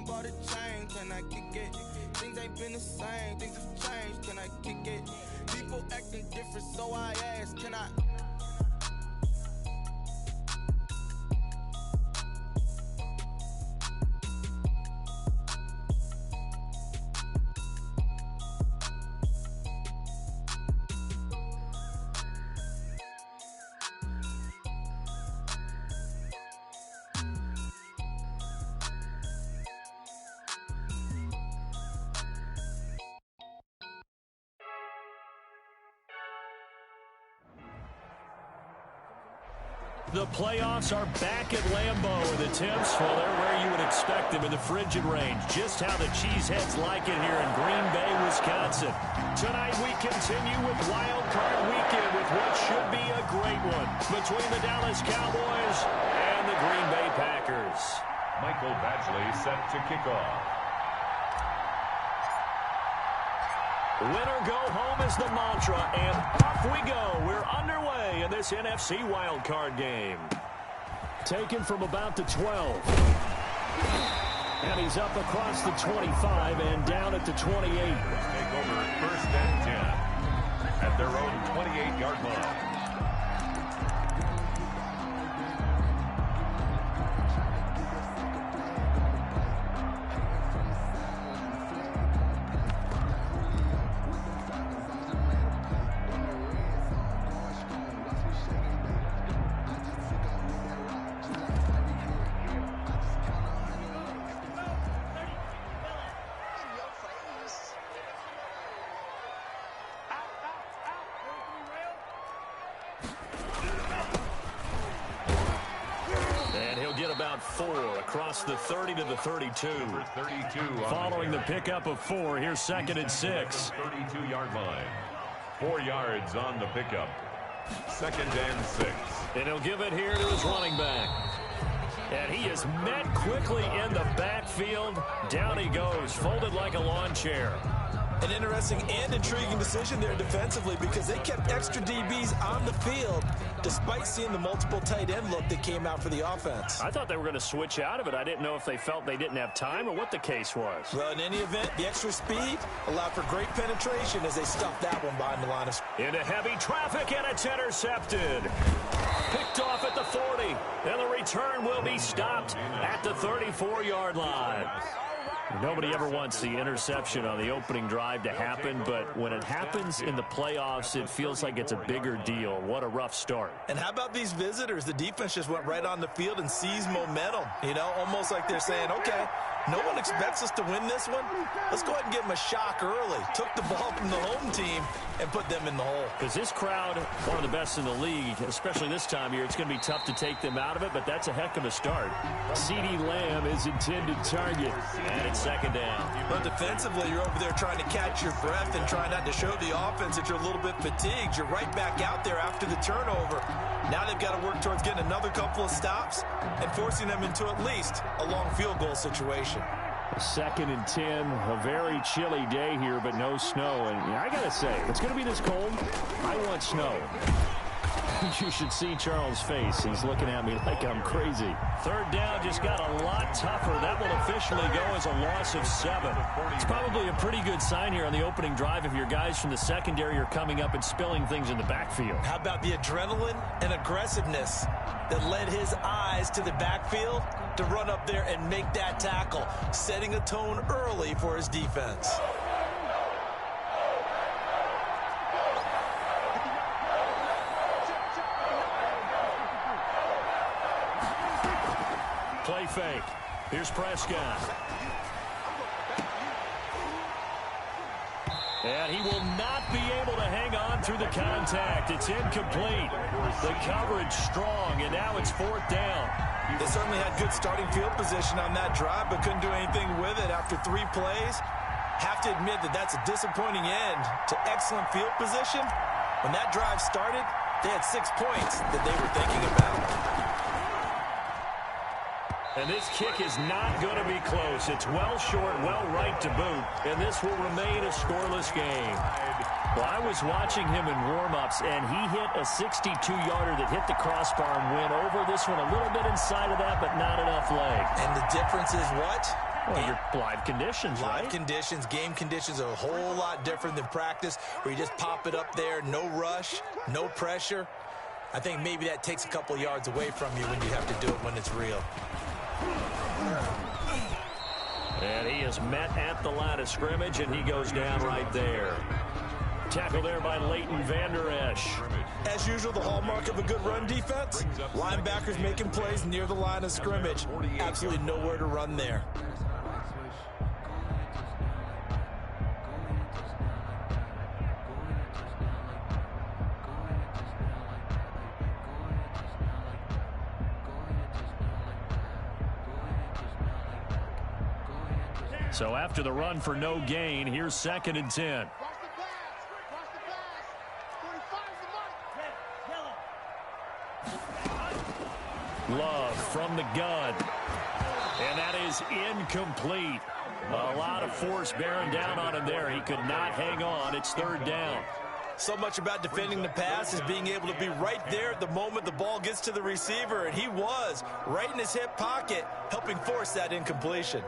bought a chain, can I kick it? Things ain't been the same, things have changed, can I kick it? People acting different, so I ask, can I? The playoffs are back at Lambeau, and the temps, well, they're where you would expect them in the frigid range. Just how the Cheeseheads like it here in Green Bay, Wisconsin. Tonight we continue with Wildcard Weekend with what should be a great one between the Dallas Cowboys and the Green Bay Packers. Michael Badgley set to kick off. Winner go home is the mantra, and off we go. We're underway in this NFC wildcard game. Taken from about the 12. And he's up across the 25 and down at the 28. Take over first and 10 at their own 28-yard line. About 4 across the 30 to the 32. 32 following the pickup of 4. Here's second and 6. 32-yard line. 4 yards on the pickup. Second and 6. And he'll give it here to his running back. And he is met quickly in the backfield. Down he goes, folded like a lawn chair. An interesting and intriguing decision there defensively because they kept extra DBs on the field despite seeing the multiple tight end look that came out for the offense. I thought they were going to switch out of it. I didn't know if they felt they didn't have time or what the case was. Well, in any event, the extra speed allowed for great penetration as they stuffed that one behind the line of scrimmage. Into heavy traffic, and it's intercepted. Picked off at the 40, and the return will be stopped at the 34-yard line. Nobody ever wants the interception on the opening drive to happen, but when it happens in the playoffs, it feels like it's a bigger deal. What a rough start. And how about these visitors? The defense just went right on the field and seized momentum. You know, almost like they're saying, okay, no one expects us to win this one. Let's go ahead and give them a shock early. Took the ball from the home team and put them in the hole. Because this crowd, one of the best in the league, especially this time of year, it's going to be tough to take them out of it, but that's a heck of a start. CeeDee Lamb is intended target, and it's second down. But defensively, you're over there trying to catch your breath and try not to show the offense that you're a little bit fatigued. You're right back out there after the turnover. Now they've got to work towards getting another couple of stops and forcing them into at least a long field goal situation. Second and 10, a very chilly day here, but no snow. And I got to say, if it's going to be this cold, I want snow. You should see Charles' face. He's looking at me like I'm crazy. Third down just got a lot tougher. That will officially go as a loss of 7. It's probably a pretty good sign here on the opening drive if your guys from the secondary are coming up and spilling things in the backfield. How about the adrenaline and aggressiveness that led his eyes to the backfield to run up there and make that tackle, setting a tone early for his defense. Play fake. Here's Prescott. And he will not be able to hang on through the contact. It's incomplete. The coverage strong, and now it's fourth down. They certainly had good starting field position on that drive, but couldn't do anything with it after 3 plays. Have to admit that that's a disappointing end to excellent field position. When that drive started, they had 6 points that they were thinking about. And this kick is not going to be close. It's well short, well right to boot. And this will remain a scoreless game. Well, I was watching him in warm-ups, and he hit a 62-yarder that hit the crossbar and went over. This one a little bit inside of that, but not enough leg. And the difference is what? Well, your live conditions, right? Live conditions, game conditions are a whole lot different than practice, where you just pop it up there, no rush, no pressure. I think maybe that takes a couple yards away from you when you have to do it when it's real. And he is met at the line of scrimmage, and he goes down right there. Tackle there by Leighton Vander Esch. As usual, the hallmark of a good run defense, linebackers making plays near the line of scrimmage. Absolutely nowhere to run there. So after the run for no gain, here's 2nd and 10. Love from the gun. And that is incomplete. A lot of force bearing down on him there. He could not hang on. It's 3rd down. So much about defending the pass is being able to be right there at the moment the ball gets to the receiver, and he was right in his hip pocket, helping force that incompletion.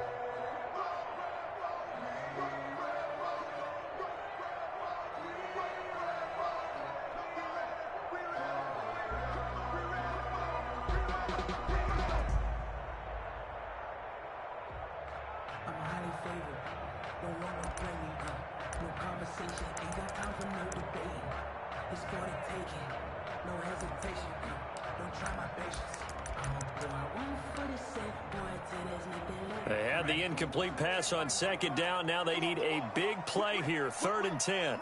They had the incomplete pass on 2nd down. Now they need a big play here. 3rd and 10.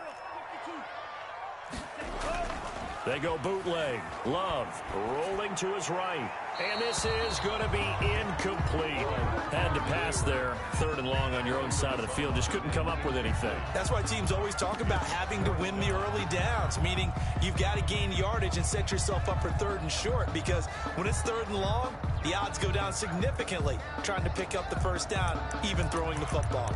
They go bootleg. Love rolling to his right. And this is going to be incomplete. Had to pass there. 3rd and long on your own side of the field. Just couldn't come up with anything. That's why teams always talk about having to win the early downs, meaning you've got to gain yardage and set yourself up for 3rd and short, because when it's 3rd and long, the odds go down significantly trying to pick up the 1st down, even throwing the football.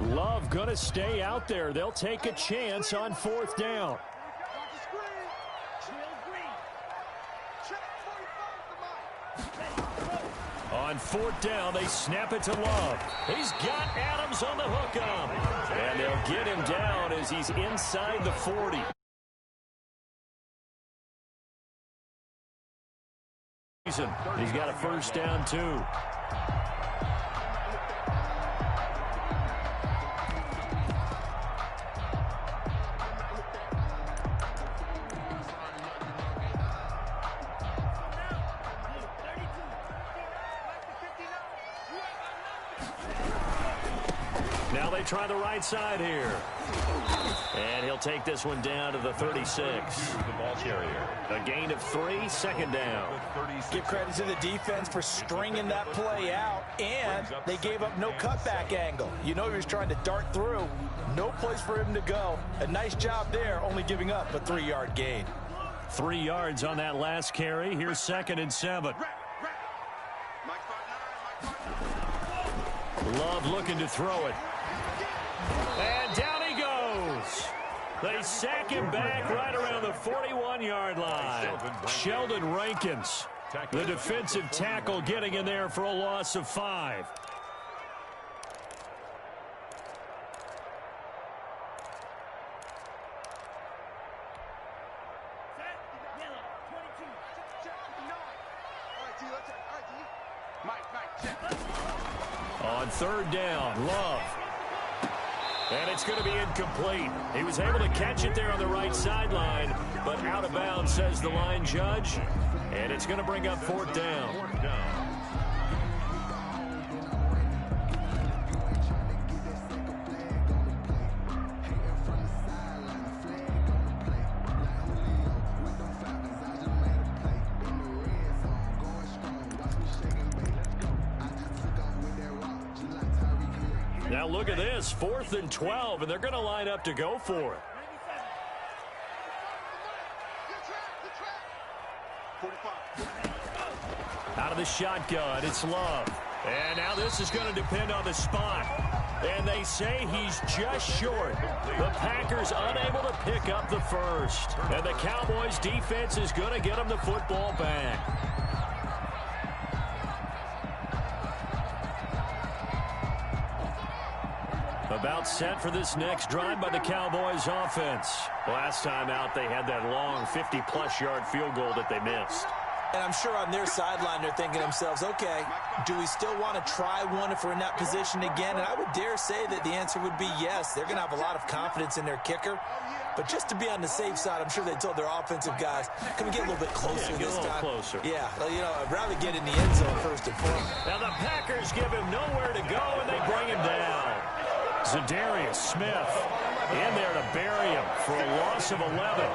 Love going to stay out there. They'll take a chance on 4th down. On 4th down, they snap it to Love. He's got Adams on the hook up. And they'll get him down as he's inside the 40. He's got a 1st down, too. Now they try the right side here. And he'll take this one down to the 36. The ball carrier. A gain of 3, 2nd down. Give credit to the defense for stringing that play out, and they gave up no cutback angle. You know he was trying to dart through. No place for him to go. A nice job there, only giving up a 3-yard gain. 3 yards on that last carry. Here's 2nd and 7. Love looking to throw it. And down he goes. They sack him back right around the 41-yard line. Sheldon Rankins, the defensive tackle, getting in there for a loss of 5. On 3rd down, Love. And it's going to be incomplete. He was able to catch it there on the right sideline, but out of bounds, says the line judge. And it's going to bring up 4th down. Now look at this, 4th and 12, and they're going to line up to go for it. Out of the shotgun, it's Love. And now this is going to depend on the spot. And they say he's just short. The Packers unable to pick up the 1st. And the Cowboys defense is going to get him the football back. About set for this next drive by the Cowboys offense. Last time out, they had that long 50-plus yard field goal that they missed. And I'm sure on their sideline they're thinking to themselves, okay, do we still want to try one if we're in that position again? And I would dare say that the answer would be yes. They're going to have a lot of confidence in their kicker. But just to be on the safe side, I'm sure they told their offensive guys, can we get a little bit closer this time? Closer. Yeah, you know, I'd rather get in the end zone first and foremost. Now the Packers give him nowhere to go, and they bring him down. Zadarius Smith in there to bury him for a loss of 11.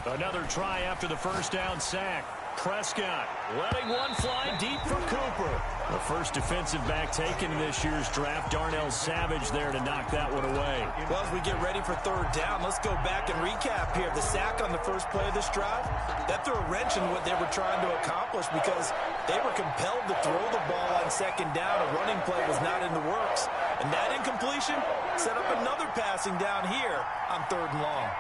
Another try after the first down sack. Prescott letting one fly deep for Cooper. The first defensive back taken in this year's draft. Darnell Savage there to knock that one away. Well, as we get ready for third down, let's go back and recap here. The sack on the first play of this drive, that threw a wrench in what they were trying to accomplish because they were compelled to throw the ball on second down. A running play was not in the works. And that incompletion set up another passing down here on third and long.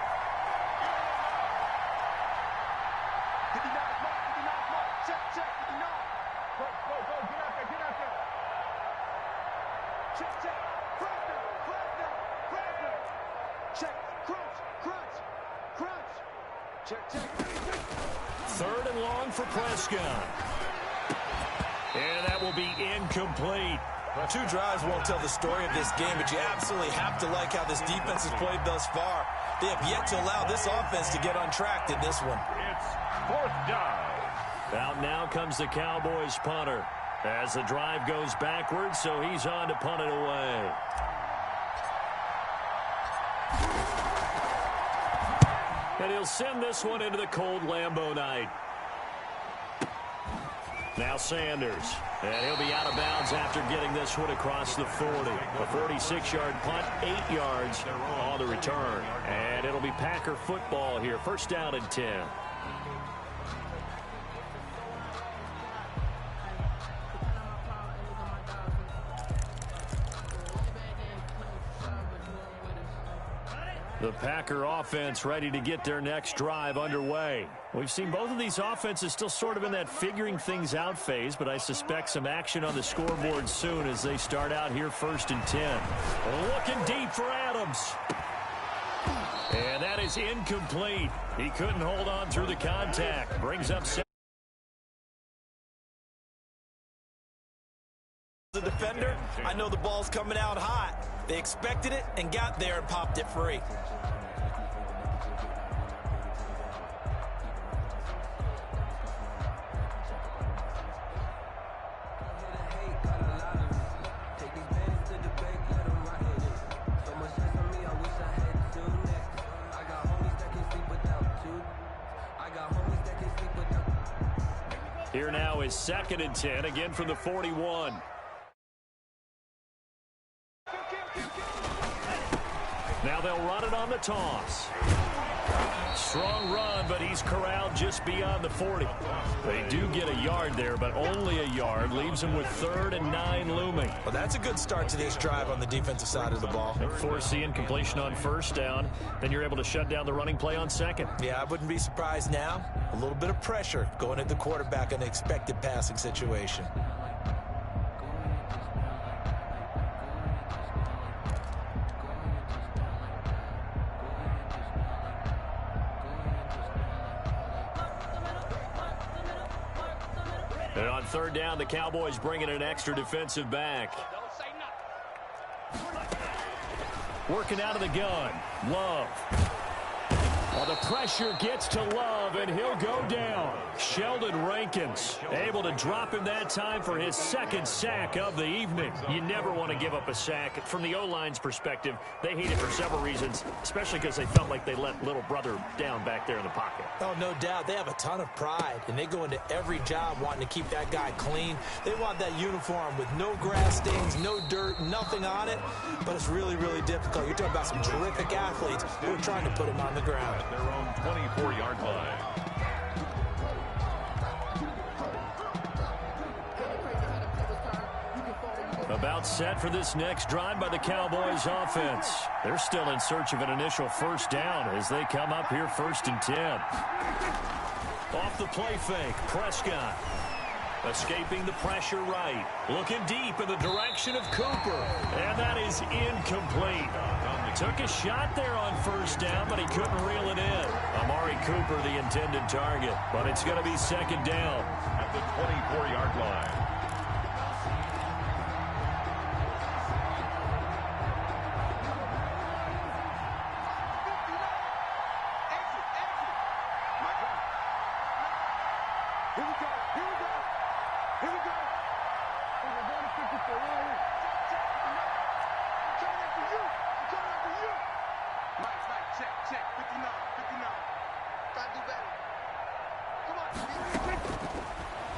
Third and long for Prescott. And that will be incomplete. Two drives won't tell the story of this game, but you absolutely have to like how this defense has played thus far. They have yet to allow this offense to get untracked in this one. It's fourth down. Out now comes the Cowboys punter as the drive goes backwards, so he's on to punt it away. And he'll send this one into the cold Lambeau night. Now Sanders. And he'll be out of bounds after getting this one across the 40. A 46-yard punt, 8 yards on the return. And it'll be Packer football here. First down and 10. The Packer offense ready to get their next drive underway. We've seen both of these offenses still sort of in that figuring things out phase, but I suspect some action on the scoreboard soon as they start out here first and 10. Looking deep for Adams. And that is incomplete. He couldn't hold on through the contact. Brings up As a defender, I know the ball's coming out hot. They expected it and got there and popped it free. Here now is second and 10, again from the 41. Now they'll run it on the toss. Strong run, but he's corralled just beyond the 40. They do get a yard there, but only a yard. Leaves them with 3rd and 9 looming. Well, that's a good start to this drive on the defensive side of the ball. They force the incompletion on first down. Then you're able to shut down the running play on second. Yeah, I wouldn't be surprised now. A little bit of pressure going at the quarterback in an expected passing situation. And on third down, the Cowboys bring in an extra defensive back. Working out of the gun, Love. Well, the pressure gets to Love, and he'll go down. Sheldon Rankins able to drop him that time for his second sack of the evening. You never want to give up a sack. From the O-line's perspective, they hate it for several reasons, especially because they felt like they let little brother down back there in the pocket. Oh, no doubt. They have a ton of pride, and they go into every job wanting to keep that guy clean. They want that uniform with no grass stains, no dirt, nothing on it, but it's really, really difficult. You're talking about some terrific athletes who are trying to put him on the ground. At their own 24-yard line. About set for this next drive by the Cowboys offense. They're still in search of an initial first down as they come up here 1st and 10. Off the play fake, Prescott. Escaping the pressure right. Looking deep in the direction of Cooper. And that is incomplete. Took a shot there on 1st down, but he couldn't reel it in. Amari Cooper, the intended target. But it's going to be 2nd down. At the 24-yard line.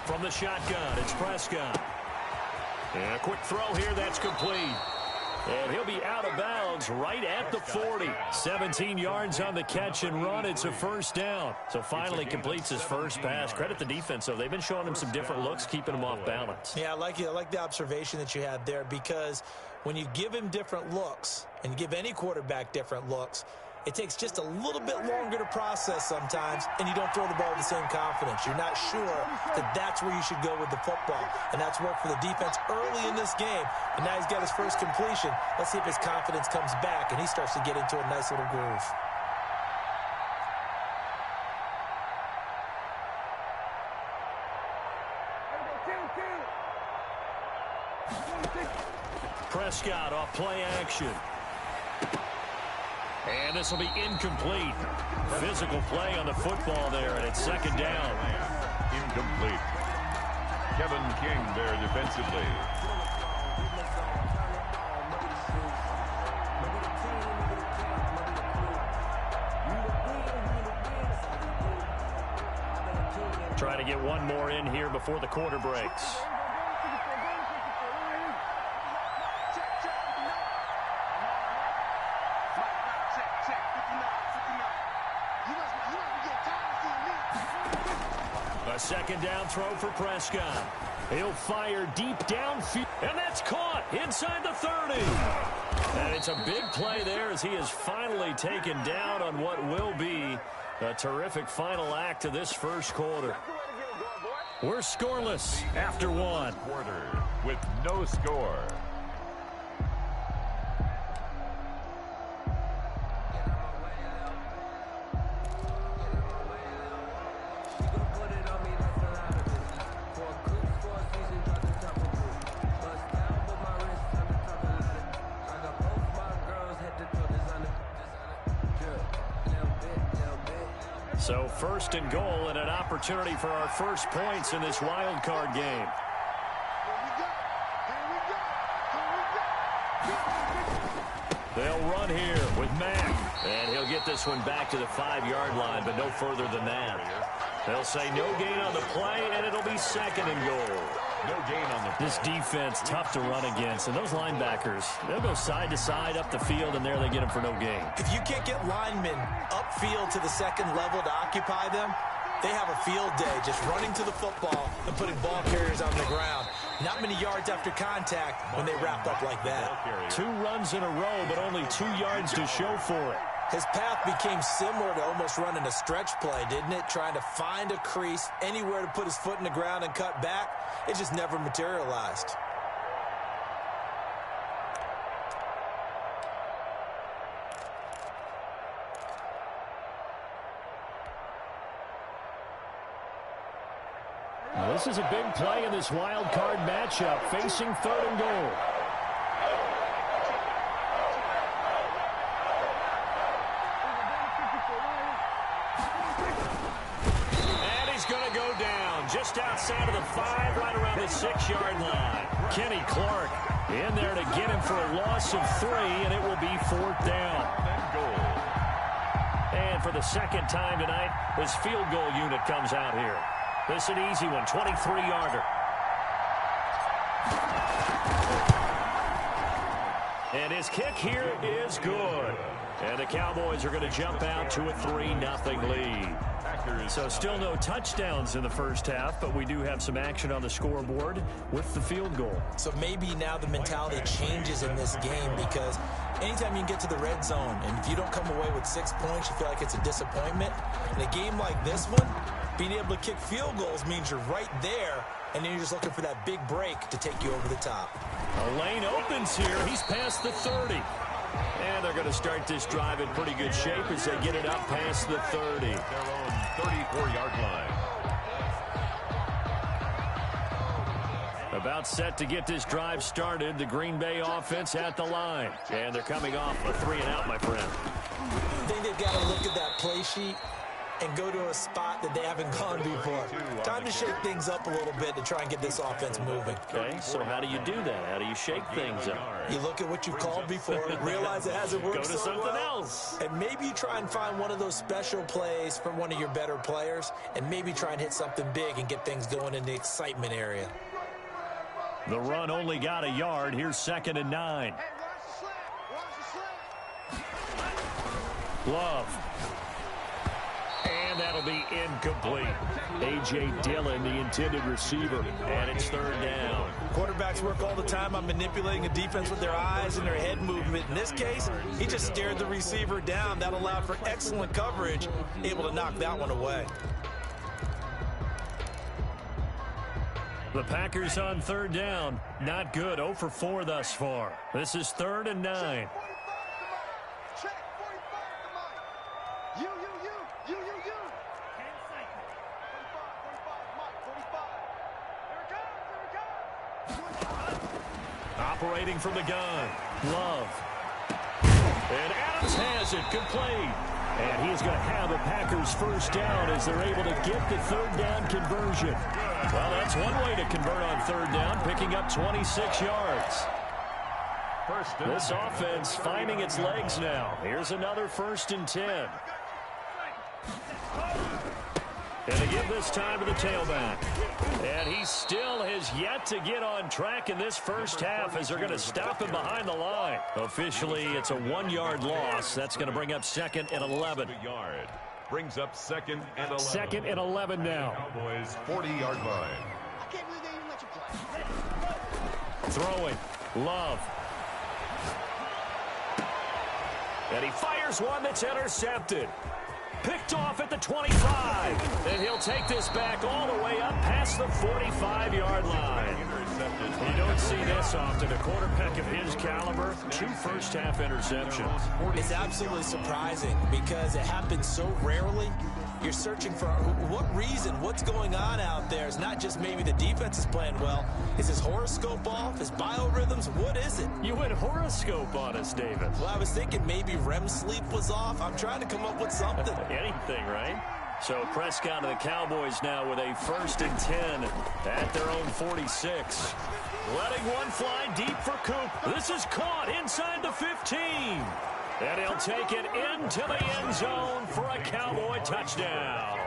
From the shotgun, it's Prescott. And a quick throw here, that's complete. And he'll be out of bounds right at the 40. 17 yards on the catch and run. It's a 1st down. So finally completes his first pass. Credit the defense, though. They've been showing him some different looks, keeping him off balance. Yeah, I like it. I like the observation that you had there, because when you give him different looks and you give any quarterback different looks, it takes just a little bit longer to process sometimes, and you don't throw the ball with the same confidence. You're not sure that that's where you should go with the football, and that's worked for the defense early in this game, and now he's got his first completion. Let's see if his confidence comes back, and he starts to get into a nice little groove. Prescott off play action. And this will be incomplete. Physical play on the football there, and it's 2nd down. Incomplete. Kevin King there defensively. Trying to get one more in here before the quarter breaks. A 2nd down throw for Prescott. He'll fire deep downfield, and that's caught inside the 30. And it's a big play there as he is finally taken down on what will be a terrific final act of this 1st quarter. We're scoreless after 1. Quarter with no score. So 1st and goal, and an opportunity for our first points in this wild card game. They'll run here with Mack. And he'll get this one back to the 5-yard line, but no further than that. They'll say no gain on the play, and it'll be 2nd and goal. No gain on the play. This defense, tough to run against. And those linebackers, they'll go side to side up the field, and there they get them for no gain. If you can't get linemen upfield to the 2nd level to occupy them, they have a field day just running to the football and putting ball carriers on the ground. Not many yards after contact when they wrap up like that. 2 runs in a row, but only 2 yards to show for it. His path became similar to almost running a stretch play, didn't it? Trying to find a crease, anywhere to put his foot in the ground and cut back. It just never materialized. Now, this is a big play in this wild card matchup, facing 3rd and goal. And he's going to go down just outside of the 5, right around the 6-yard line. Kenny Clark in there to get him for a loss of 3, and it will be 4th down. And for the 2nd time tonight, his field goal unit comes out here. This is an easy one, 23-yarder. And his kick here is good. And the Cowboys are going to jump out to a 3-0 lead. So still no touchdowns in the first half, but we do have some action on the scoreboard with the field goal. So maybe now the mentality changes in this game, because anytime you can get to the red zone, and if you don't come away with 6 points, you feel like it's a disappointment. In a game like this one, being able to kick field goals means you're right there, and then you're just looking for that big break to take you over the top. A lane opens here. He's past the 30. And they're going to start this drive in pretty good shape as they get it up past the 30. Their own 34-yard line. About set to get this drive started. The Green Bay offense at the line. And they're coming off a 3-and-out, my friend. I think they've got to look at that play sheet and go to a spot that they haven't gone before. Time to shake things up a little bit to try and get this offense moving. Okay, so how do you do that? How do you shake things up? You look at what you've called before, realize it hasn't worked Go to so something well, else. and maybe you try and find one of those special plays from one of your better players, and maybe try and hit something big and get things going in the excitement area. The run only got a yard. Here's 2nd and 9. Love. And that'll be incomplete. A.J. Dillon, the intended receiver, and it's 3rd down. Quarterbacks work all the time on manipulating a defense with their eyes and their head movement. In this case, he just stared the receiver down. That allowed for excellent coverage, able to knock that one away. The Packers on 3rd down. Not good. 0 for 4 thus far. This is 3rd and 9. Operating from the gun. Love. And Adams has it complete. And he is going to have a Packers 1st down as they're able to get the 3rd down conversion. Well, that's one way to convert on 3rd down, picking up 26 yards. This offense finding its legs now. Here's another 1st and 10. And they give this time to the tailback. And he still has yet to get on track in this first half as they're going to stop him behind the line. Officially, it's a 1-yard loss. That's going to bring up 2nd and 11. Brings up 2nd and 11. 2nd and 11 now. Cowboys 40-yard line. Throwing. Love. And he fires one that's intercepted. Picked off at the 25. And he'll take this back all the way up past the 45-yard line. You don't see this often. A quarterback of his caliber, 2 first-half interceptions. It's absolutely surprising because it happens so rarely. You're searching for what reason, what's going on out there. It's not just maybe the defense is playing well. Is his horoscope off? His biorhythms? What is it? You went horoscope on us, David. Well, I was thinking maybe REM sleep was off. I'm trying to come up with something. Anything, right? So Prescott and the Cowboys now with a 1st and 10 at their own 46. Letting one fly deep for Coop. This is caught inside the 15. And he'll take it into the end zone for a Cowboy touchdown.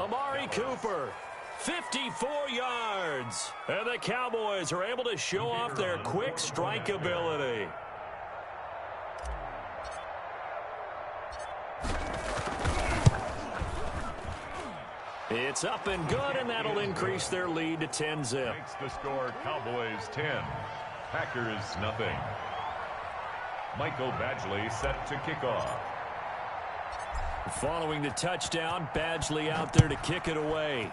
Amari Cooper, 54 yards. And the Cowboys are able to show off their quick strike ability. It's up and good, and that'll increase their lead to 10-zip. Makes the score Cowboys 10, Packers nothing. Michael Badgley set to kick off. Following the touchdown, Badgley out there to kick it away.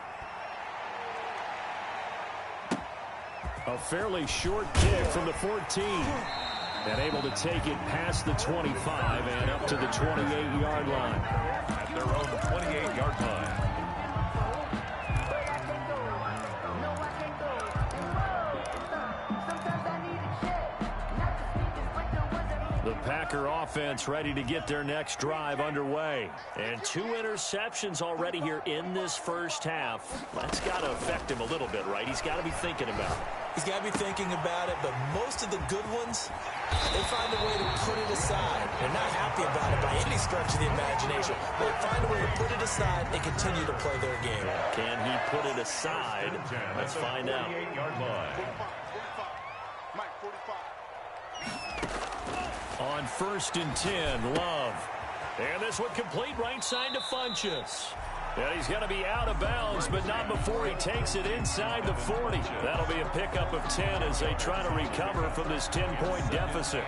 A fairly short kick from the 14. And able to take it past the 25 and up to the 28-yard line. At their own 28-yard line. The Packer offense ready to get their next drive underway. And 2 interceptions already here in this first half. That's got to affect him a little bit, right? He's got to be thinking about it. He's got to be thinking about it, but most of the good ones, they find a way to put it aside. They're not happy about it by any stretch of the imagination. They find a way to put it aside and continue to play their game. Can he put it aside? Let's find out. 48-yard line. On 1st and 10, Love. And this one complete right side to Funchess. And he's going to be out of bounds, but not before he takes it inside the 40. That'll be a pickup of 10 as they try to recover from this 10-point deficit.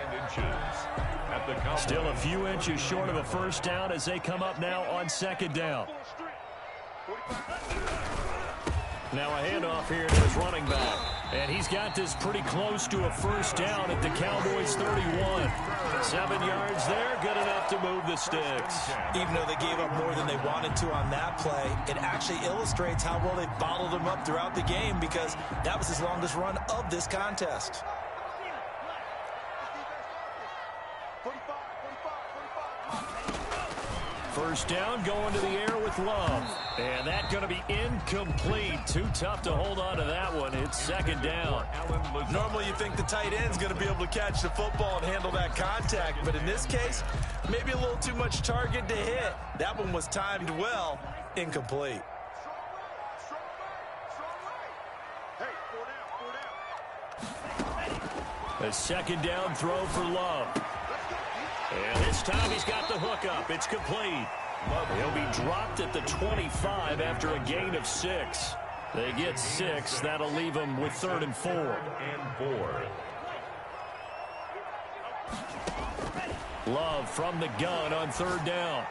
Still a few inches short of a first down as they come up now on second down. Now a handoff here to his running back. And he's got this pretty close to a first down at the Cowboys 31. 7 yards there, good enough to move the sticks. Even though they gave up more than they wanted to on that play, it actually illustrates how well they bottled them up throughout the game because that was his longest run of this contest. First down, going to the air with Love. And that's going to be incomplete. Too tough to hold on to that one. It's second down. Normally you think the tight end's going to be able to catch the football and handle that contact. But in this case, maybe a little too much target to hit. That one was timed well. Incomplete. A second down throw for Love. And this time he's got the hook up. It's complete. He'll be dropped at the 25 after a gain of 6. They get 6. That'll leave them with 3rd and 4. Love from the gun on 3rd down.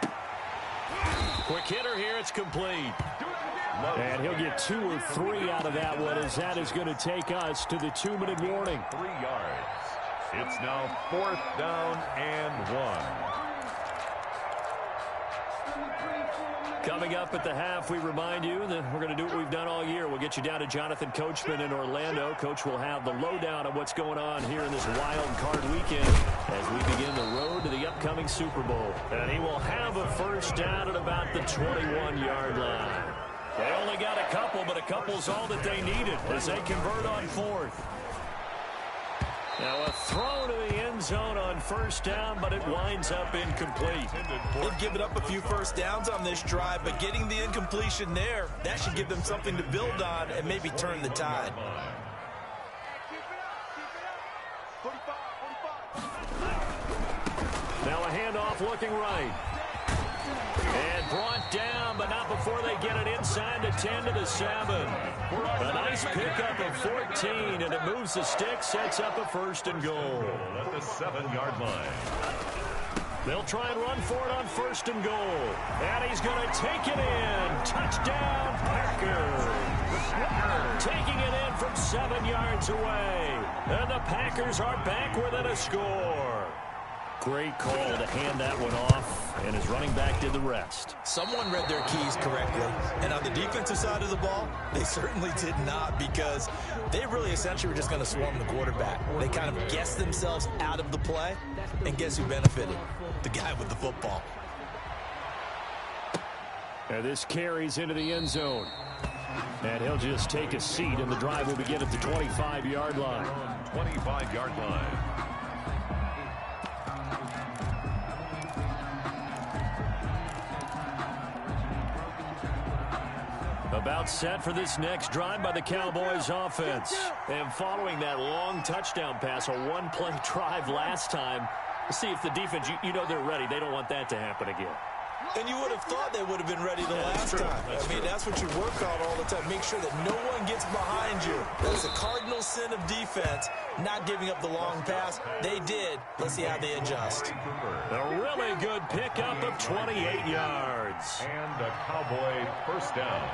Quick hitter here. It's complete. And he'll get 2 or 3 out of that one as that is going to take us to the 2-minute warning. 3 yards. It's now 4th down and 1. Coming up at the half, we remind you that we're going to do what we've done all year. We'll get you down to Jonathan Coachman in Orlando. Coach will have the lowdown of what's going on here in this wild card weekend as we begin the road to the upcoming Super Bowl. And he will have a first down at about the 21-yard line. They only got a couple, but a couple's all that they needed as they convert on 4th. Now a throw to the end zone on first down, but it winds up incomplete. They've given up a few first downs on this drive, but getting the incompletion there, that should give them something to build on and maybe turn the tide. Now a handoff looking right. And brought down, but not before they get it inside the 10 to the 7. A nice pickup of 14, and it moves the stick, sets up a 1st and goal. At the 7-yard line. They'll try and run for it on 1st and goal. And he's going to take it in. Touchdown, Packers. Taking it in from 7 yards away. And the Packers are back within a score. Great call to hand that one off, and his running back did the rest. Someone read their keys correctly, and on the defensive side of the ball, they certainly did not because they really essentially were just going to swarm the quarterback. They kind of guessed themselves out of the play, and guess who benefited? The guy with the football. And this carries into the end zone. And he'll just take a seat, and the drive will begin at the 25-yard line. 25-yard line. About set for this next drive by the Cowboys offense. And following that long touchdown pass, a one-play drive last time, let's see if the defense, you know they're ready. They don't want that to happen again. And you would have thought they would have been ready the last time. That's what you work on all the time. Make sure that no one gets behind you. That's the cardinal sin of defense, not giving up the long pass. They did. Let's see how they adjust. A really good pickup of 28 yards. And a Cowboy first down.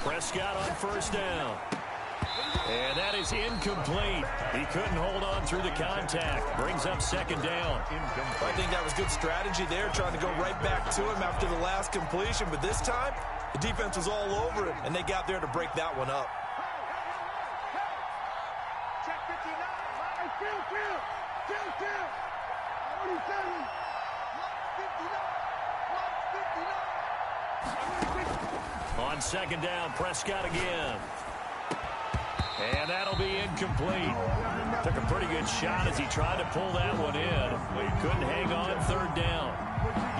Prescott on first down. And that is incomplete. He couldn't hold on through the contact. Brings up second down. I think that was good strategy there, trying to go right back to him after the last completion. But this time, the defense was all over it, and they got there to break that one up. On second down, Prescott again. And that'll be incomplete. Took a pretty good shot as he tried to pull that one in. But he couldn't hang on third down.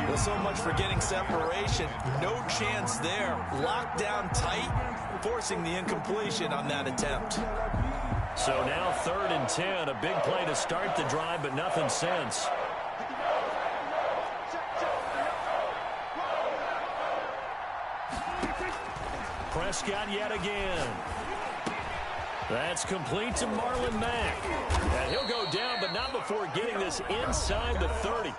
Well, so much for getting separation. No chance there. Locked down tight, forcing the incompletion on that attempt. So now 3rd and 10. A big play to start the drive, but nothing since. Prescott yet again. That's complete to Marlon Mack. And he'll go down, but not before getting this inside the 30.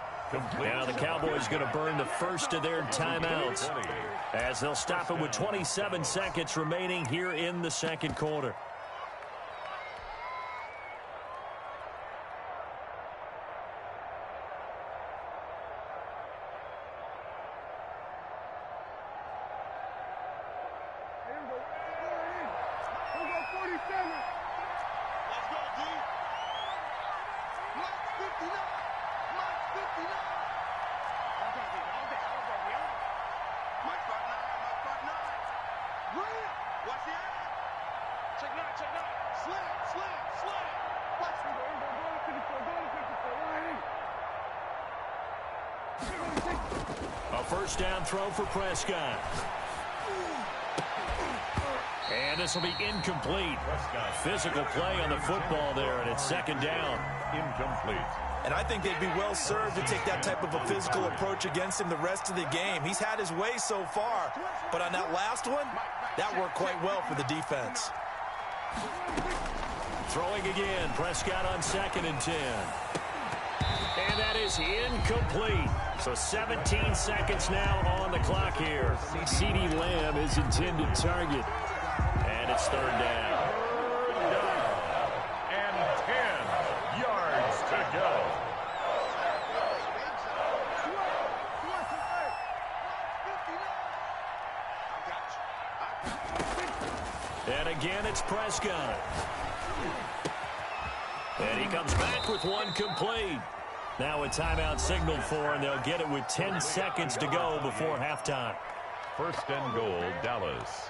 Now the Cowboys going to burn the first of their timeouts as they'll stop it with 27 seconds remaining here in the second quarter. A first down throw for Prescott. And this will be incomplete. Physical play on the football there, and it's second down. Incomplete. And I think they'd be well served to take that type of a physical approach against him the rest of the game. He's had his way so far, but on that last one, that worked quite well for the defense. Throwing again, Prescott on 2nd and 10. And that is incomplete. So 17 seconds now on the clock here. CeeDee Lamb is intended target. And it's 3rd down. And 10 yards to go. And again, it's Prescott. And he comes back with one complete. Now a timeout signaled for, and they'll get it with 10 seconds to go before halftime. 1st and goal, Dallas.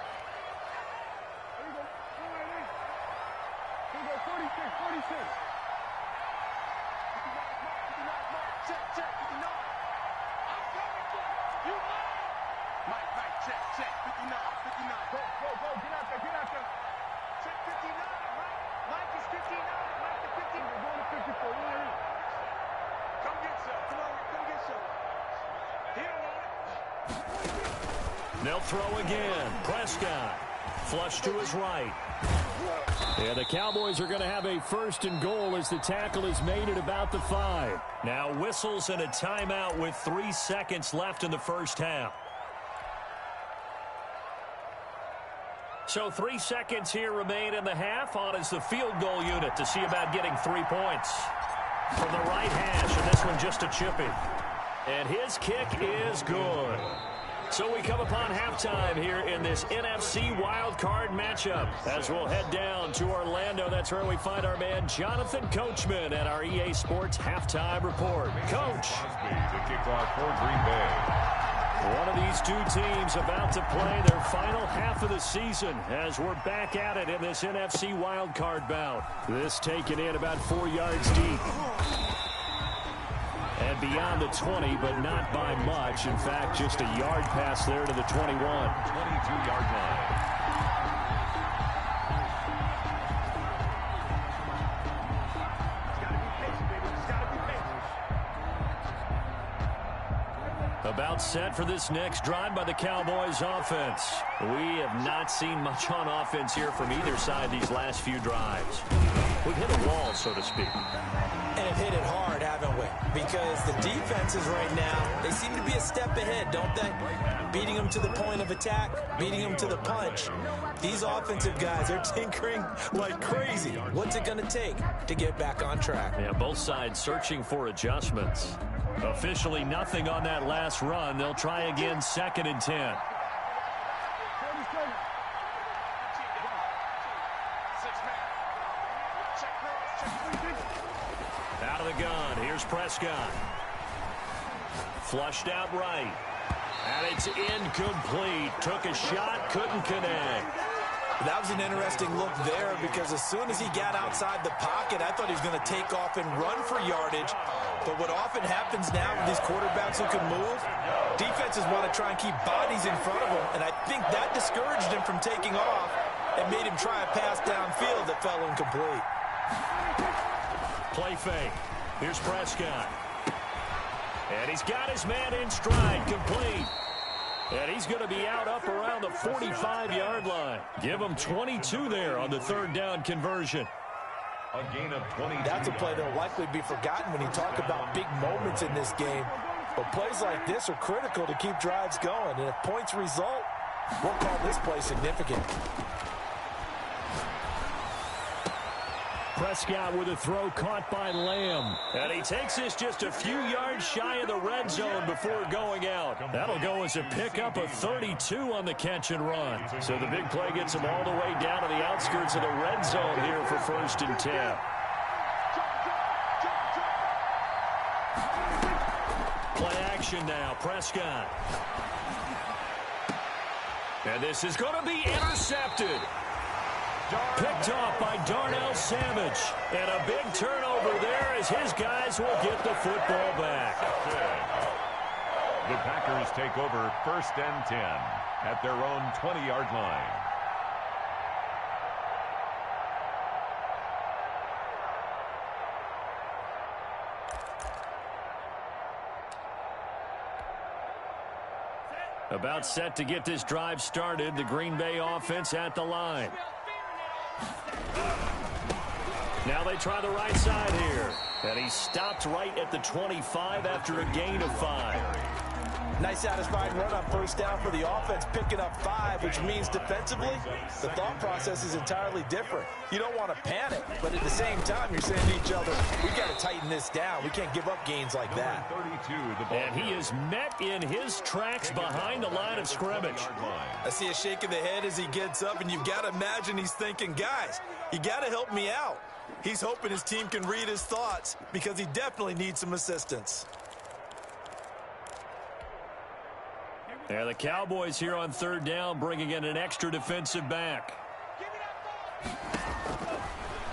They'll throw again. Prescott. Flush to his right. And the Cowboys are going to have a 1st and goal as the tackle is made at about the 5. Now whistles and a timeout with 3 seconds left in the first half. So 3 seconds here remain in the half. On is the field goal unit to see about getting 3 points. From the right hash, and this one just a chippy. And his kick is good. So we come upon halftime here in this NFC Wildcard matchup as we'll head down to Orlando. That's where we find our man Jonathan Coachman at our EA Sports Halftime Report. Coach. The kickoff for Green Bay. One of these two teams about to play their final half of the season as we're back at it in this NFC Wildcard bout. This taken in about 4 yards deep. And beyond the 20, but not by much. In fact, just a yard pass there to the 21. 22-yard line. About set for this next drive by the Cowboys offense. We have not seen much on offense here from either side these last few drives. We've hit a wall, so to speak. And have hit it hard, haven't we? Because the defenses right now, they seem to be a step ahead, don't they? Beating them to the point of attack, beating them to the punch. These offensive guys are tinkering like crazy. What's it going to take to get back on track? Yeah, both sides searching for adjustments. Officially nothing on that last run. They'll try again 2nd and 10. Out of the gun. Here's Prescott. Flushed out right. And it's incomplete. Took a shot, couldn't connect. That was an interesting look there because as soon as he got outside the pocket, I thought he was going to take off and run for yardage. But what often happens now with these quarterbacks who can move, defenses want to try and keep bodies in front of them, and I think that discouraged him from taking off. and made him try a pass downfield that fell incomplete. Play fake. Here's Prescott. And he's got his man in stride, complete. And he's going to be out up around the 45-yard line. Give him 22 there on the third down conversion. A gain of 20. That's a play that will likely be forgotten when you talk about big moments in this game. But plays like this are critical to keep drives going. And if points result, we'll call this play significant. Prescott with a throw caught by Lamb. And he takes this just a few yards shy of the red zone before going out. That'll go as a pickup of 32 on the catch and run. So the big play gets him all the way down to the outskirts of the red zone here for 1st and 10. Play action now, Prescott. And this is going to be intercepted. Picked off by Darnell Savage. And a big turnover there as his guys will get the football back. The Packers take over 1st and 10 at their own 20-yard line. About set to get this drive started. The Green Bay offense at the line. Now they try the right side here. And he stopped right at the 25 after a gain of 5. Nice satisfying run on 1st down for the offense, picking up 5, which means defensively, the thought process is entirely different. You don't want to panic, but at the same time, you're saying to each other, we've got to tighten this down. We can't give up gains like that. 32, the ball. And he is met in his tracks behind the line of scrimmage. I see a shake of the head as he gets up, and you've got to imagine he's thinking, guys, you got to help me out. He's hoping his team can read his thoughts because he definitely needs some assistance. Yeah, the Cowboys here on 3rd down bringing in an extra defensive back.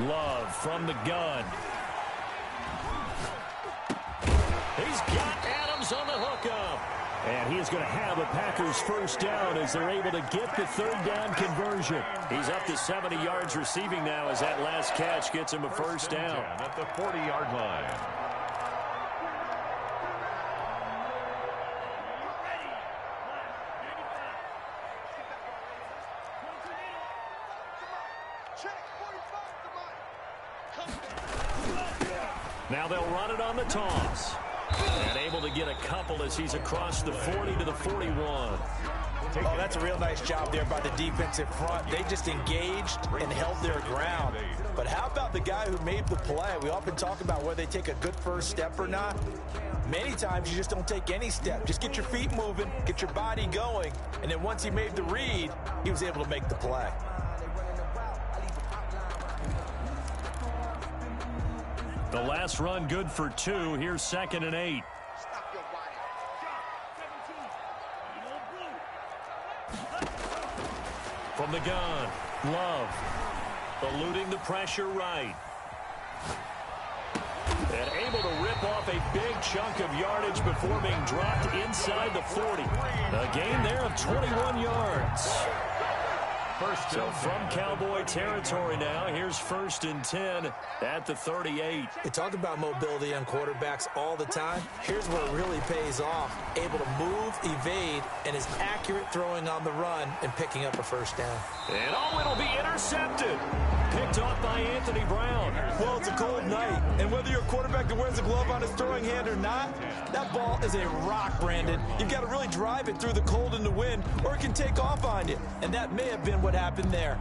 Love from the gun. He's got Adams on the hookup. And he is going to have a Packers 1st down as they're able to get the 3rd down conversion. He's up to 70 yards receiving now as that last catch gets him a 1st down. At the 40-yard line. Now they'll run it on the toss. And able to get a couple as he's across the 40 to the 41. Oh, that's a real nice job there by the defensive front. They just engaged and held their ground. But how about the guy who made the play? We often talk about whether they take a good first step or not. Many times you just don't take any step. Just get your feet moving, get your body going, and then once he made the read, he was able to make the play. The last run good for 2. Here's 2nd and 8. From the gun, Love. Eluding the pressure right. And able to rip off a big chunk of yardage before being dropped inside the 40. A gain there of 21 yards. So from Cowboy territory now, here's 1st and 10 at the 38. We talk about mobility on quarterbacks all the time. Here's where it really pays off. Able to move, evade, and is accurate throwing on the run and picking up a 1st down. And it'll be intercepted. Picked off by Anthony Brown. Well, it's a cold night, and whether you're a quarterback that wears a glove on his throwing hand or not, that ball is a rock, Brandon. You've got to really drive it through the cold and the wind, or it can take off on you. And that may have been what happened there.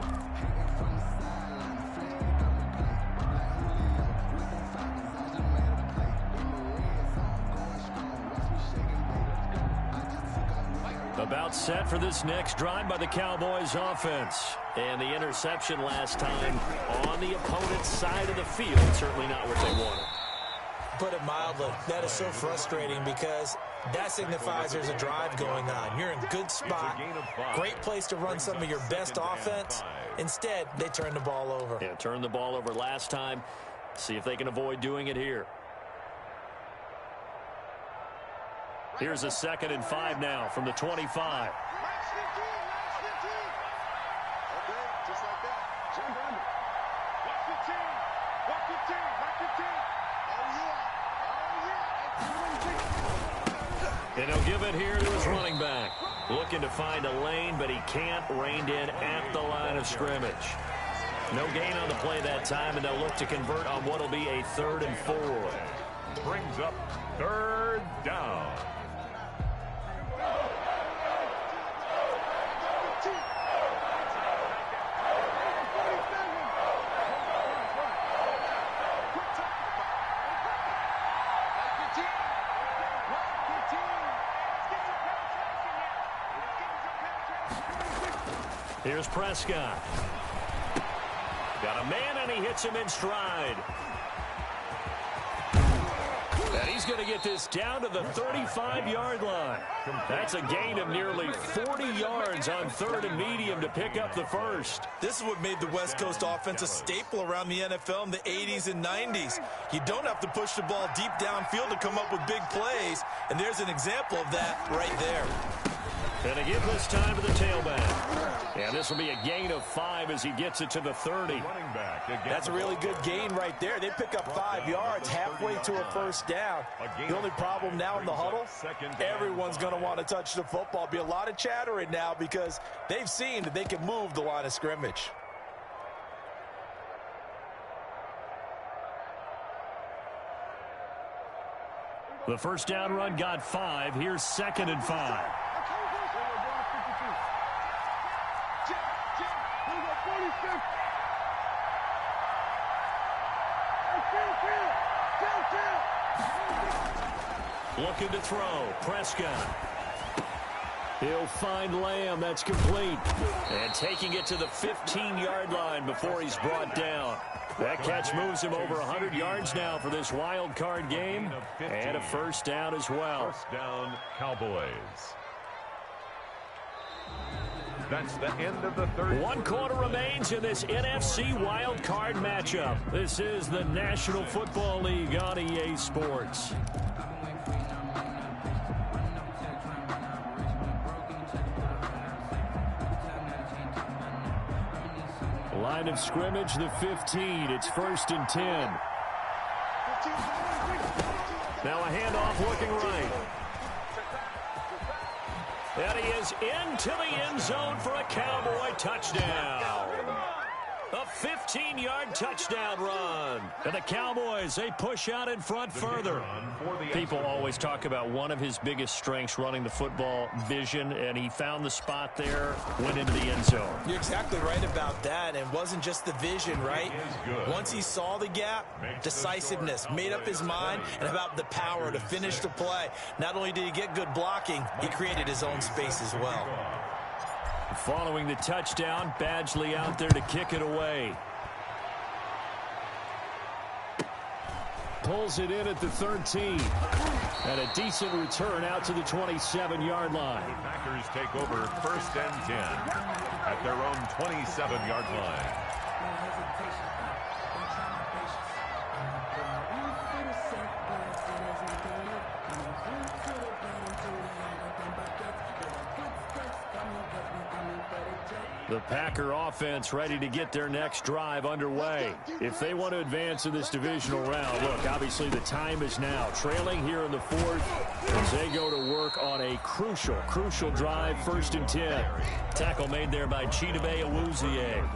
About set for this next drive by the Cowboys offense. And the interception last time on the opponent's side of the field. Certainly not what they wanted. Put it mildly, that is so frustrating because that signifies there's a drive going on. You're in good spot, great place to run some of your best offense. Instead, they turn the ball over. Yeah, turned the ball over last time. See if they can avoid doing it here. Here's a 2nd and 5 now from the 25. Okay, just like And he'll give it here to his running back. Looking to find a lane, but he can't. Reined in at the line of scrimmage. No gain on the play that time, and they'll look to convert on what will be a 3rd and 4. Brings up 3rd down. Here's Prescott. Got a man, and he hits him in stride. And he's going to get this down to the 35-yard line. That's a gain of nearly 40 yards on 3rd and medium to pick up the first. This is what made the West Coast offense a staple around the NFL in the 80s and 90s. You don't have to push the ball deep downfield to come up with big plays, and there's an example of that right there. And to give this time to the tailback. And this will be a gain of 5 as he gets it to the 30. That's a really good gain right there. They pick up 5 yards halfway to a first down. The only problem now in the huddle, everyone's going to want to touch the football. Be a lot of chattering now because they've seen that they can move the line of scrimmage. The first down run got 5. Here's 2nd and 5. Looking to throw. Prescott. He'll find Lamb. That's complete. And taking it to the 15-yard line before he's brought down. That catch moves him over 100 yards now for this wild card game. And a first down as well. First down, Cowboys. That's the end of the third. 1 quarter remains in this NFC wild card matchup. This is the National Football League on EA Sports. Line of scrimmage, the 15. It's 1st and 10. Now a handoff looking right. And he is into the end zone for a Cowboy touchdown. A 15-yard touchdown run. And the Cowboys, they push out in front further. People always talk about one of his biggest strengths, running the football, vision, and he found the spot there, went into the end zone. You're exactly right about that. It wasn't just the vision, right? Once he saw the gap, decisiveness, made up his mind, and about the power to finish the play. Not only did he get good blocking, he created his own space as well. Following the touchdown, Badgley out there to kick it away. Pulls it in at the 13. And a decent return out to the 27-yard line. The Packers take over 1st and 10 at their own 27-yard line. The Packer offense ready to get their next drive underway. If they want to advance in this divisional round, look, obviously the time is now. Trailing here in the 4th as they go to work on a crucial drive, 1st and 10. Tackle made there by Chidobe Awuzie.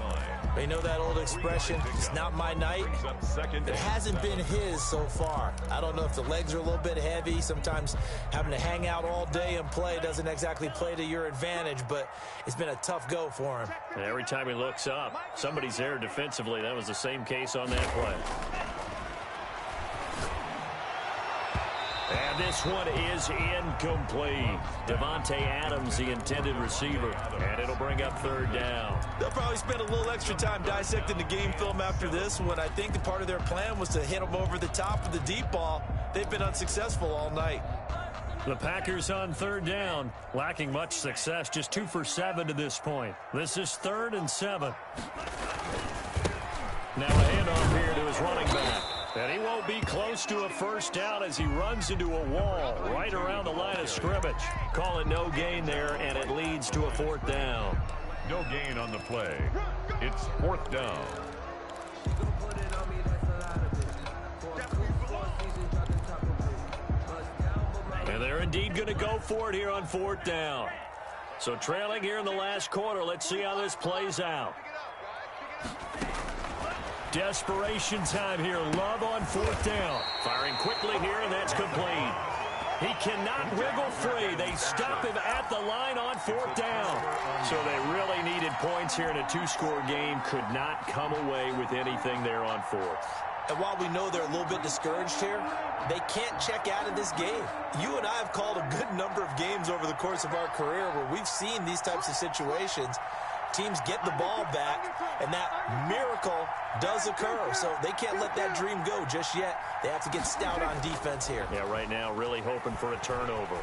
They know that old expression, it's not my night. It hasn't been his so far. I don't know if the legs are a little bit heavy. Sometimes having to hang out all day and play doesn't exactly play to your advantage, but it's been a tough go for him. And every time he looks up, somebody's there defensively. That was the same case on that play. And this one is incomplete. Devontae Adams, the intended receiver. And it'll bring up 3rd down. They'll probably spend a little extra time dissecting the game film after this one. I think the part of their plan was to hit them over the top of the deep ball. They've been unsuccessful all night. The Packers on 3rd down, lacking much success, just 2 for 7 to this point. This is 3rd and 7. Now a handoff here to his running back. And he won't be close to a first down as he runs into a wall right around the line of scrimmage. Calling no gain there, and it leads to a 4th down. No gain on the play. It's 4th down. And they're indeed going to go for it here on 4th down. So trailing here in the last quarter. Let's see how this plays out. Desperation time here. Love on 4th down. Firing quickly here, and that's complete. He cannot wiggle free. They stop him at the line on 4th down. So they really needed points here in a 2-score game. Could not come away with anything there on 4th. And while we know they're a little bit discouraged here, they can't check out of this game. You and I have called a good number of games over the course of our career where we've seen these types of situations. Teams get the ball back, and that miracle does occur. So they can't let that dream go just yet. They have to get stout on defense here. Yeah, right now really hoping for a turnover.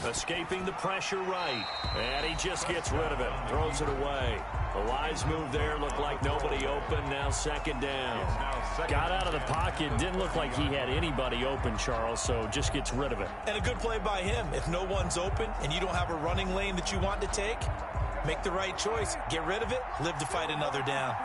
Escaping the pressure right. And he just gets rid of it. Throws it away. The wise move there. Looked like nobody open. Now 2nd down. Got out of the pocket. Didn't look like he had anybody open, Charles, so just gets rid of it. And a good play by him. If no one's open and you don't have a running lane that you want to take, make the right choice. Get rid of it. Live to fight another down.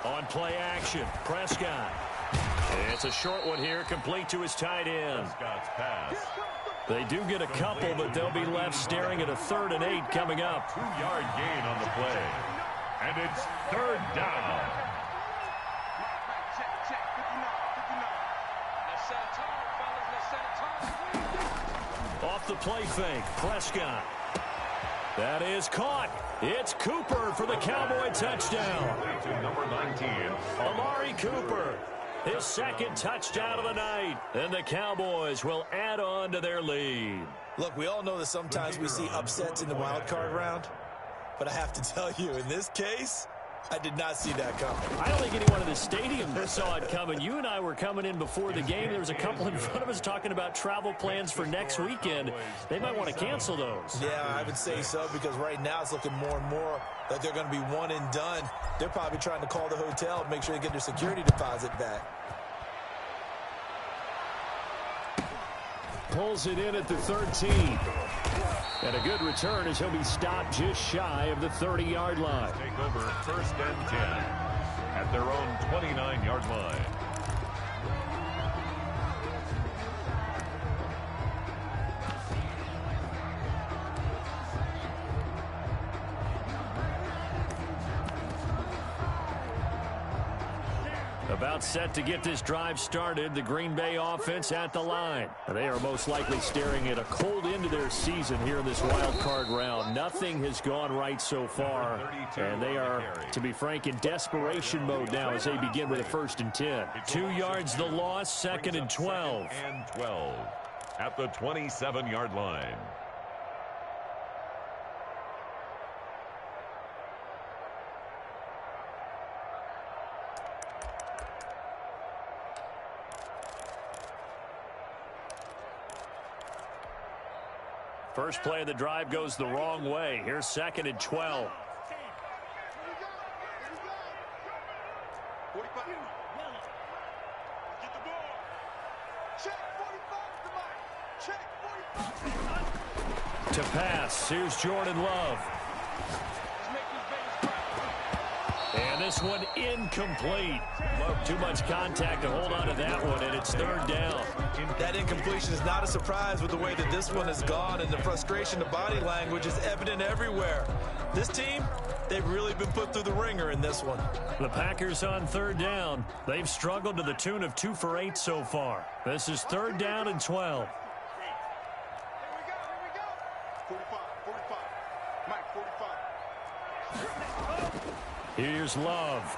On play action, Prescott. It's a short one here, complete to his tight end. Prescott's pass. They do get a couple, but they'll be left staring at a 3rd and 8 coming up. 2-yard gain on the play. And it's 3rd down. Off the play fake, Prescott. That is caught. It's Cooper for the Cowboy touchdown. To number 19. Amari Cooper, his 2nd touchdown of the night. And the Cowboys will add on to their lead. Look, we all know that sometimes we see upsets in the wild card round. But I have to tell you, in this case, I did not see that coming. I don't think anyone in the stadium saw it coming. You and I were coming in before the game. There was a couple in front of us talking about travel plans for next weekend. They might want to cancel those. Yeah, I would say so, because right now it's looking more and more like they're going to be one and done. They're probably trying to call the hotel and make sure they get their security deposit back. Pulls it in at the 13. And a good return as he'll be stopped just shy of the 30-yard line. Take over 1st and 10 at their own 29-yard line. About set to get this drive started, the Green Bay offense at the line. They are most likely staring at a cold end to their season here in this wild card round. Nothing has gone right so far, and they are, to be frank, in desperation mode now as they begin with a 1st and 10. 2 yards the loss, 2nd and 12. And 12 at the 27-yard line. First play of the drive goes the wrong way. Here's 2nd and 12. To pass, here's Jordan Love. And this one incomplete. Too much contact to hold on to that one, and it's 3rd down. That incompletion is not a surprise with the way that this one has gone, and the frustration, the body language is evident everywhere. This team, they've really been put through the ringer in this one. The Packers on 3rd down. They've struggled to the tune of 2 for 8 so far. This is 3rd down and 12. Here's Love.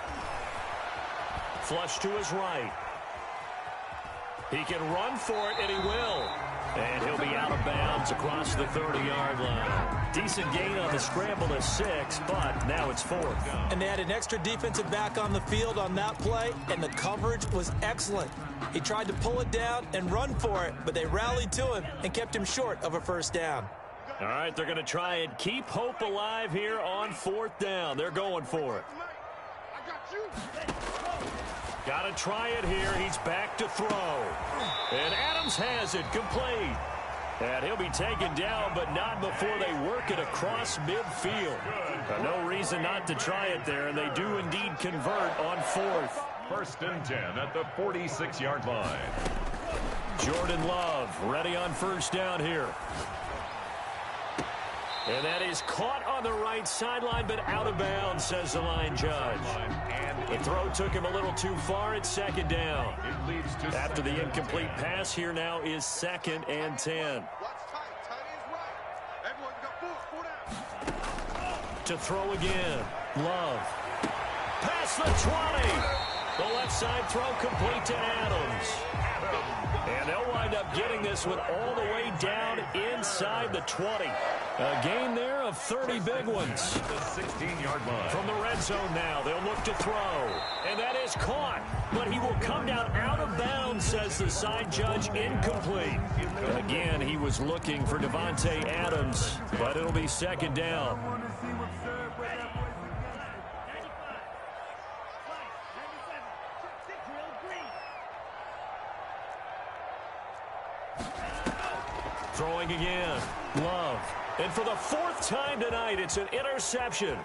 Flush to his right. He can run for it, and he will. And he'll be out of bounds across the 30-yard line. Decent gain on the scramble to 6, but now it's 4th. And they had an extra defensive back on the field on that play, and the coverage was excellent. He tried to pull it down and run for it, but they rallied to him and kept him short of a 1st down. All right, they're going to try and keep hope alive here on 4th down. They're going for it. Got to try it here. He's back to throw. And Adams has it complete. And he'll be taken down, but not before they work it across midfield. No reason not to try it there, and they do indeed convert on 4th. 1st and 10 at the 46-yard line. Jordan Love ready on 1st down here. And that is caught on the right sideline, but out of bounds, says the line judge. The throw took him a little too far. It's 2nd down. After the incomplete pass, here now is 2nd and 10. To throw again. Love. Past the 20. The left side throw complete to Adams. And they'll wind up getting this one all the way down inside the 20. A gain there of 30 big ones. The 16-yard line. From the red zone now, they'll look to throw. And that is caught. But he will come down out of bounds, says the side judge, incomplete. Again, he was looking for Devontae Adams, but it'll be 2nd down. Throwing again. Love. And for the 4th time tonight, it's an interception.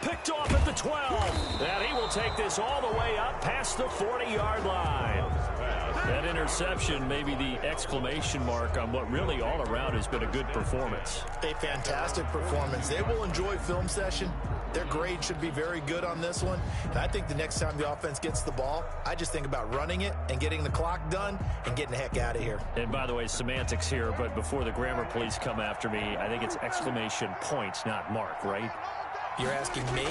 Picked off at the 12. And he will take this all the way up past the 40-yard line. That interception may be the exclamation mark on what really all around has been a good performance. A fantastic performance. They will enjoy film session. Their grade should be very good on this one. And I think the next time the offense gets the ball, I just think about running it and getting the clock done and getting the heck out of here. And by the way, semantics here, but before the grammar police come after me, I think it's exclamation points, not mark, right? You're asking me?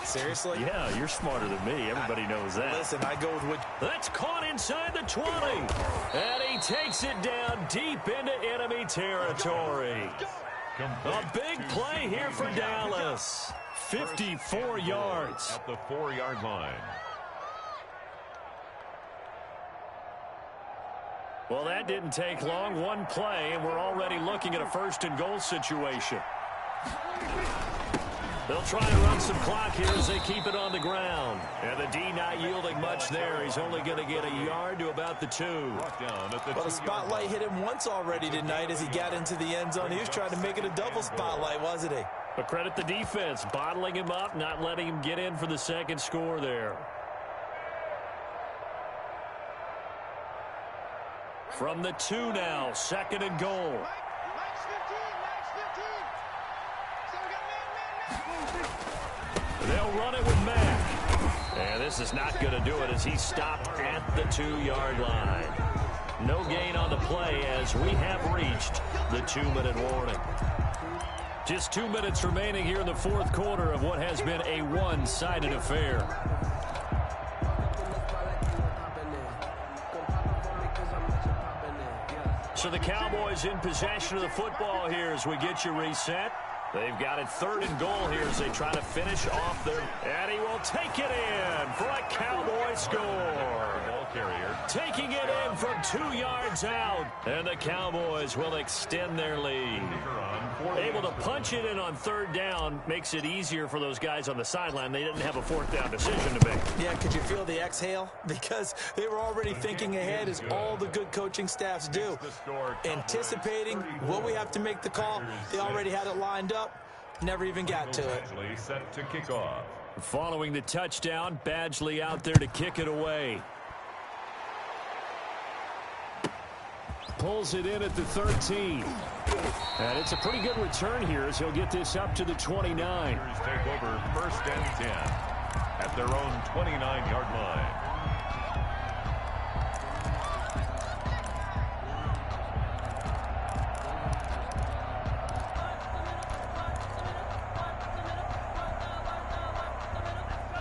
Seriously? Yeah, you're smarter than me. Everybody knows that. Listen, I go with what... That's caught inside the 20. And he takes it down deep into enemy territory. A big play here for Dallas. 54 yards. At the 4-yard line. Well, that didn't take long. One play, and we're already looking at a 1st and goal situation. They'll try to run some clock here as they keep it on the ground. And the D not yielding much there. He's only going to get a yard to about the 2. Well, the spotlight hit him once already tonight as he got into the end zone. He was trying to make it a double spotlight, wasn't he? But credit the defense, bottling him up, not letting him get in for the 2nd score there. From the 2 now, 2nd and goal. They'll run it with Mack. And this is not going to do it as he stopped at the 2-yard line. No gain on the play as we have reached the 2-minute warning. Just 2 minutes remaining here in the 4th quarter of what has been a one-sided affair. So the Cowboys in possession of the football here as we get you reset. They've got it 3rd and goal here as they try to finish off their... And he will take it in for a Cowboy score. Ball carrier. Taking it in from 2 yards out. And the Cowboys will extend their lead. Able to punch it in on 3rd down makes it easier for those guys on the sideline. They didn't have a 4th down decision to make. Yeah, could you feel the exhale? Because they were already thinking ahead as all the good coaching staffs do. Anticipating, will we have to make the call? They already had it lined up. Never even got to it. Set to kick off. Following the touchdown, Badgley out there to kick it away. Pulls it in at the 13. And it's a pretty good return here as he'll get this up to the 29. Take over 1st and 10 at their own 29-yard line.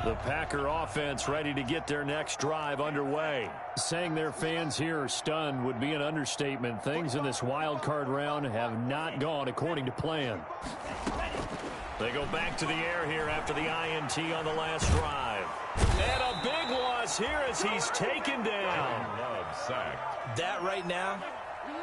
The Packer offense ready to get their next drive underway. Saying their fans here are stunned would be an understatement. Things in this wild card round have not gone according to plan. They go back to the air here after the INT on the last drive. And a big loss here as he's taken down. Love sacked. That right now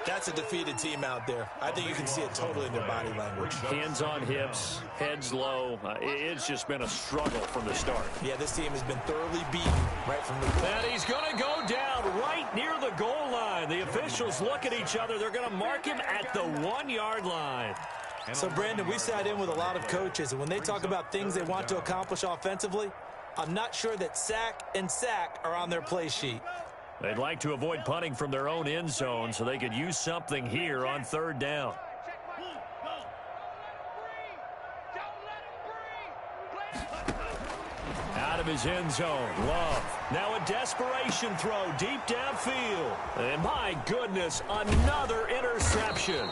That's a defeated team out there. I think you can see it totally in their body language. Hands on hips, heads low. It's just been a struggle from the start. Yeah, this team has been thoroughly beaten right from the And he's going to go down right near the goal line. The officials look at each other. They're going to mark him at the 1-yard line. So, Brandon, we sat in with a lot of coaches, and when they talk about things they want to accomplish offensively, I'm not sure that sack and sack are on their play sheet. They'd like to avoid punting from their own end zone so they could use something here on 3rd down. Out of his end zone, Love. Now a desperation throw deep downfield. And my goodness, another interception.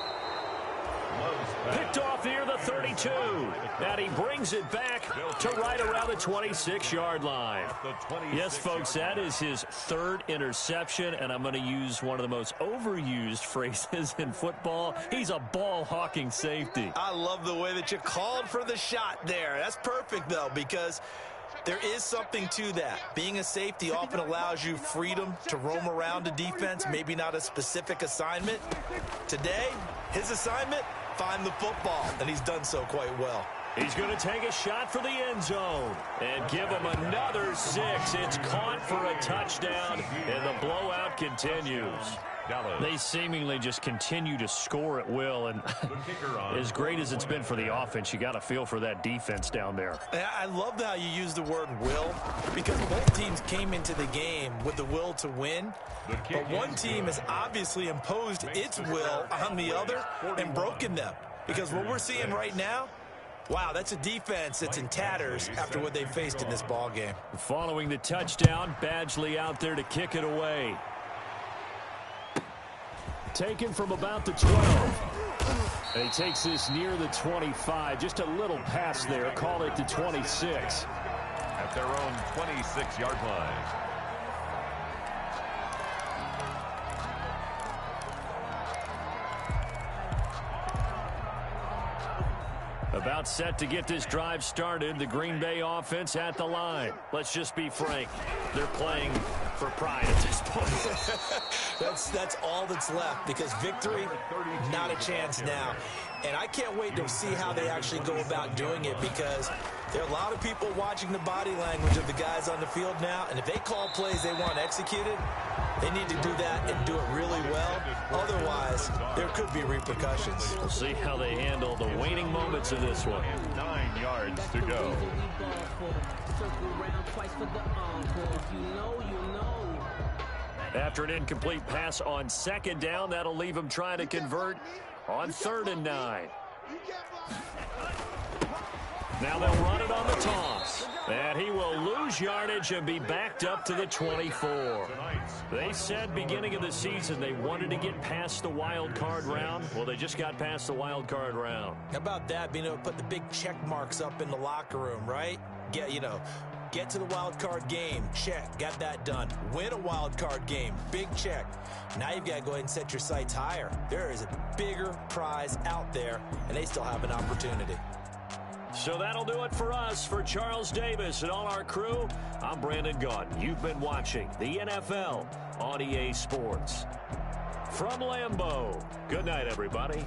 Picked off near the 32. And he brings it back to right around the 26-yard line. Yes, folks, that is his 3rd interception, and I'm going to use one of the most overused phrases in football. He's a ball-hawking safety. I love the way that you called for the shot there. That's perfect, though, because there is something to that. Being a safety often allows you freedom to roam around a defense, maybe not a specific assignment. Today, his assignment, find the football, and he's done so quite well. He's going to take a shot for the end zone and give him another 6. It's caught for a touchdown, and the blowout continues. They seemingly just continue to score at will, and as great as it's been for the offense, you got to feel for that defense down there. I love how you use the word will, because both teams came into the game with the will to win, but one team has obviously imposed its will on the other and broken them, because what we're seeing right now, wow, that's a defense that's in tatters after what they faced in this ball game. Following the touchdown, Badgley out there to kick it away. Taken from about the 12. And he takes this near the 25. Just a little pass there. Call it the 26. At their own 26-yard line. About set to get this drive started. The Green Bay offense at the line. Let's just be frank. They're playing for pride at this point. That's all that's left, because victory, not a chance now. And I can't wait to see how they actually go about doing it, because there are a lot of people watching the body language of the guys on the field now, and if they call plays they want executed, they need to do that and do it really well. Otherwise, there could be repercussions. We'll see how they handle the waning moments of this one. 9 yards to go. After an incomplete pass on 2nd down, that'll leave him trying to convert on 3rd and 9. Now they'll run it on the toss. And he will lose yardage and be backed up to the 24. They said beginning of the season they wanted to get past the wild card round. Well, they just got past the wild card round. How about that, being able to put the big check marks up in the locker room, right? Get to the wild card game, check, got that done. Win a wild card game, big check. Now you've got to go ahead and set your sights higher. There is a bigger prize out there, and they still have an opportunity. So that'll do it for us. For Charles Davis and all our crew, I'm Brandon Gaudin. You've been watching the NFL on EA Sports. From Lambeau, good night, everybody.